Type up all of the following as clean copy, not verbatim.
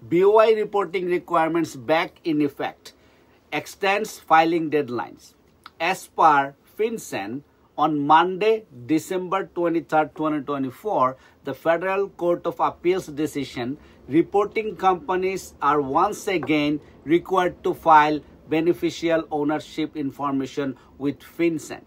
BOI reporting requirements back in effect, extends filing deadlines. As per FinCEN, on Monday, December 23, 2024, the Federal Court of Appeals decision, reporting companies are once again required to file beneficial ownership information with FinCEN.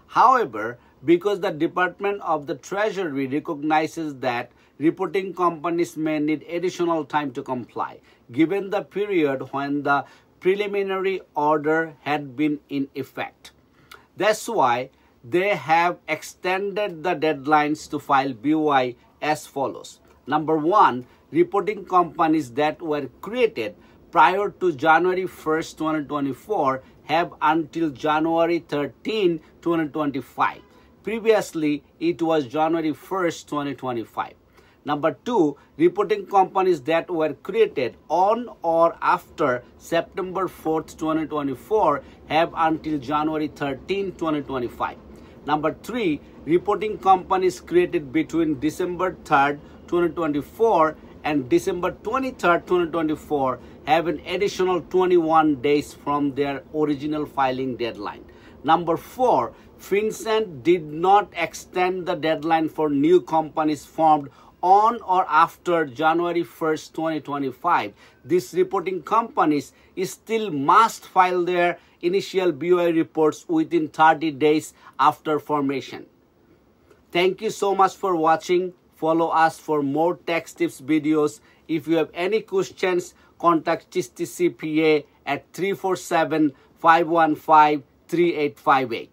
However, because the Department of the Treasury recognizes that reporting companies may need additional time to comply, given the period when the preliminary order had been in effect. That's why they have extended the deadlines to file BOI as follows. Number 1, reporting companies that were created prior to January 1st, 2024 have until January 13, 2025. Previously, it was January 1st, 2025. Number 2, reporting companies that were created on or after September 4th, 2024 have until January 13, 2025. Number 3, reporting companies created between December 3rd, 2024 and December 23rd, 2024 have an additional 21 days from their original filing deadline. Number 4, FinCEN did not extend the deadline for new companies formed on or after January 1st, 2025. These reporting companies still must file their initial BOI reports within 30 days after formation. Thank you so much for watching. Follow us for more tax tips videos. If you have any questions, contact Chisti CPA at 347-515-3858.